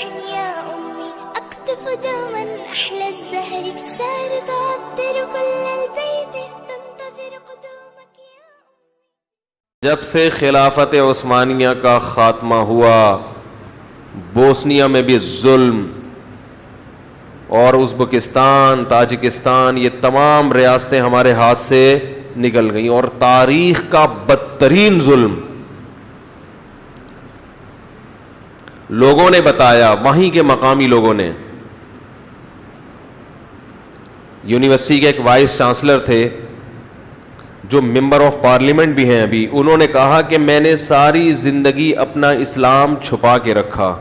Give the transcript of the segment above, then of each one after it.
يا أمي أقطف دوما أحلى الزهر سار تعطر كل البيت تنتظر قدومك يا أمي. جب سے خلافت عثمانیہ کا خاتمہ ہوا بوسنیا میں بھی ظلم، اور ازبکستان، تاجکستان، یہ تمام ریاستیں ہمارے ہاتھ سے نکل گئیں، اور تاریخ کا بدترین ظلم لوگوں نے بتایا، وہیں کے مقامی لوگوں نے. یونیورسٹی کے ایک وائس چانسلر تھے جو ممبر آف پارلیمنٹ بھی ہیں ابھی، انہوں نے کہا کہ میں نے ساری زندگی اپنا اسلام چھپا کے رکھا.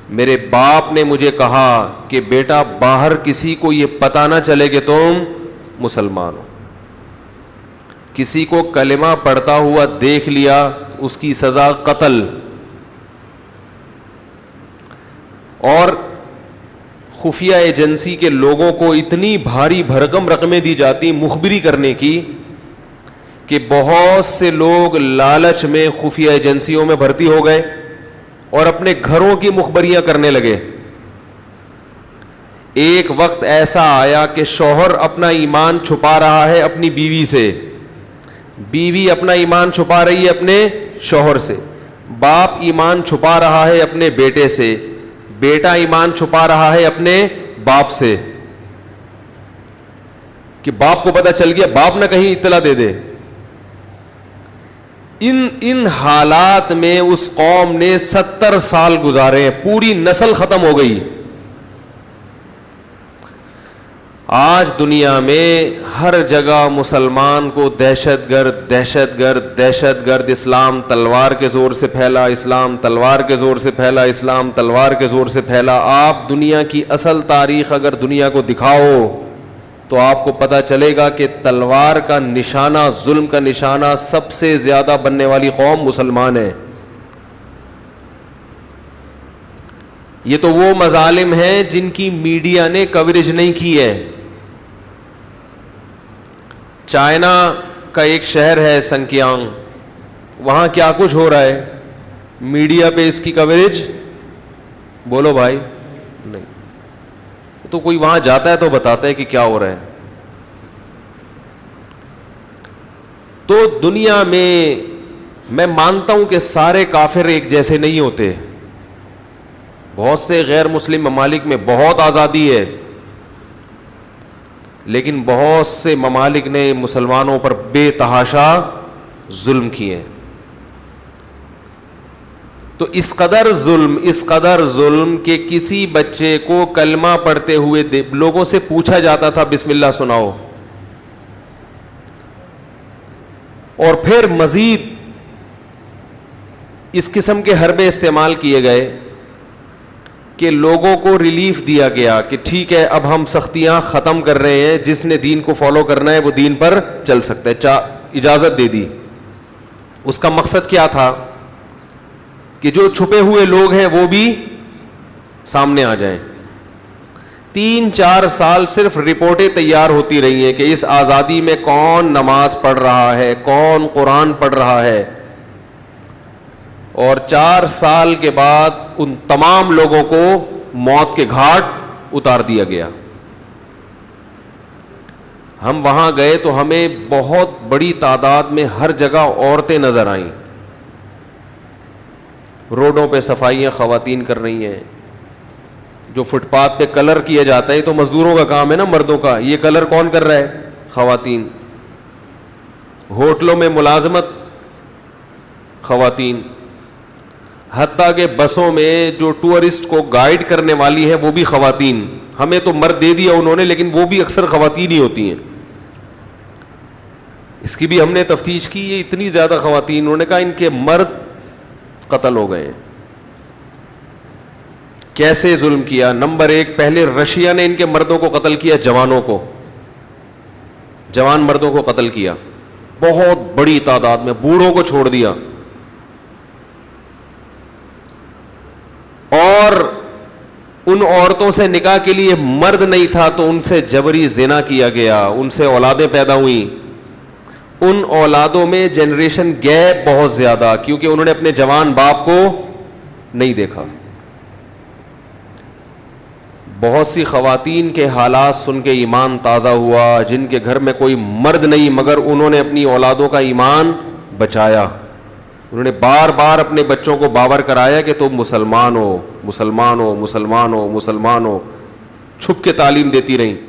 میرے باپ نے مجھے کہا کہ بیٹا باہر کسی کو یہ پتہ نہ چلے کہ تم مسلمان ہو. کسی کو کلمہ پڑھتا ہوا دیکھ لیا اس کی سزا قتل. اور خفیہ ایجنسی کے لوگوں کو اتنی بھاری بھرکم رقمیں دی جاتی مخبری کرنے کی کہ بہت سے لوگ لالچ میں خفیہ ایجنسیوں میں بھرتی ہو گئے اور اپنے گھروں کی مخبریاں کرنے لگے. ایک وقت ایسا آیا کہ شوہر اپنا ایمان چھپا رہا ہے اپنی بیوی سے، بیوی اپنا ایمان چھپا رہی ہے اپنے شوہر سے، باپ ایمان چھپا رہا ہے اپنے بیٹے سے، بیٹا ایمان چھپا رہا ہے اپنے باپ سے کہ باپ کو پتہ چل گیا، باپ نہ کہیں اطلاع دے دے. ان حالات میں اس قوم نے 70 سال گزارے ہیں، پوری نسل ختم ہو گئی. آج دنیا میں ہر جگہ مسلمان کو دہشت گرد دہشت گرد دہشت گرد، اسلام تلوار کے زور سے پھیلا، اسلام تلوار کے زور سے پھیلا، اسلام تلوار کے زور سے پھیلا. آپ دنیا کی اصل تاریخ اگر دنیا کو دکھاؤ تو آپ کو پتہ چلے گا کہ تلوار کا نشانہ، ظلم کا نشانہ سب سے زیادہ بننے والی قوم مسلمان ہے. یہ تو وہ مظالم ہیں جن کی میڈیا نے کوریج نہیں کی ہے. چائنا کا ایک شہر ہے سنکیانگ، وہاں کیا کچھ ہو رہا ہے، میڈیا پہ اس کی کوریج بولو بھائی نہیں. تو کوئی وہاں جاتا ہے تو بتاتا ہے کہ کیا ہو رہا ہے. تو دنیا میں مانتا ہوں کہ سارے کافر ایک جیسے نہیں ہوتے. بہت سے غیر مسلم ممالک میں بہت آزادی ہے، لیکن بہت سے ممالک نے مسلمانوں پر بے تحاشا ظلم کیے. تو اس قدر ظلم کہ کسی بچے کو کلمہ پڑھتے ہوئے لوگوں سے پوچھا جاتا تھا بسم اللہ سناؤ، اور پھر مزید اس قسم کے حربے استعمال کیے گئے کہ لوگوں کو ریلیف دیا گیا کہ ٹھیک ہے اب ہم سختیاں ختم کر رہے ہیں، جس نے دین کو فالو کرنا ہے وہ دین پر چل سکتا ہے، اجازت دے دی. اس کا مقصد کیا تھا کہ جو چھپے ہوئے لوگ ہیں وہ بھی سامنے آ جائیں. 3-4 سال صرف رپورٹیں تیار ہوتی رہی ہیں کہ اس آزادی میں کون نماز پڑھ رہا ہے، کون قرآن پڑھ رہا ہے، اور 4 سال کے بعد ان تمام لوگوں کو موت کے گھاٹ اتار دیا گیا. ہم وہاں گئے تو ہمیں بہت بڑی تعداد میں ہر جگہ عورتیں نظر آئیں، روڈوں پہ صفائیاں خواتین کر رہی ہیں. جو فٹ پاتھ پہ کلر کیا جاتا ہے تو مزدوروں کا کام ہے نا، مردوں کا، یہ کلر کون کر رہا ہے؟ خواتین. ہوٹلوں میں ملازمت خواتین، حتیٰ کہ بسوں میں جو ٹورسٹ کو گائیڈ کرنے والی ہیں وہ بھی خواتین. ہمیں تو مرد دے دیا انہوں نے، لیکن وہ بھی اکثر خواتین ہی ہوتی ہیں. اس کی بھی ہم نے تفتیش کی، یہ اتنی زیادہ خواتین، انہوں نے کہا ان کے مرد قتل ہو گئے. کیسے ظلم کیا؟ نمبر 1، پہلے رشیا نے ان کے مردوں کو قتل کیا، جوان مردوں کو قتل کیا بہت بڑی تعداد میں، بوڑھوں کو چھوڑ دیا. اور ان عورتوں سے نکاح کے لیے مرد نہیں تھا تو ان سے جبری زنا کیا گیا، ان سے اولادیں پیدا ہوئیں. ان اولادوں میں جنریشن گیپ بہت زیادہ، کیونکہ انہوں نے اپنے جوان باپ کو نہیں دیکھا. بہت سی خواتین کے حالات سن کے ایمان تازہ ہوا، جن کے گھر میں کوئی مرد نہیں مگر انہوں نے اپنی اولادوں کا ایمان بچایا. انہوں نے بار بار اپنے بچوں کو باور کرایا کہ تم مسلمان ہو، مسلمان ہو، مسلمان ہو، مسلمان ہو، چھپ کے تعلیم دیتی رہیں.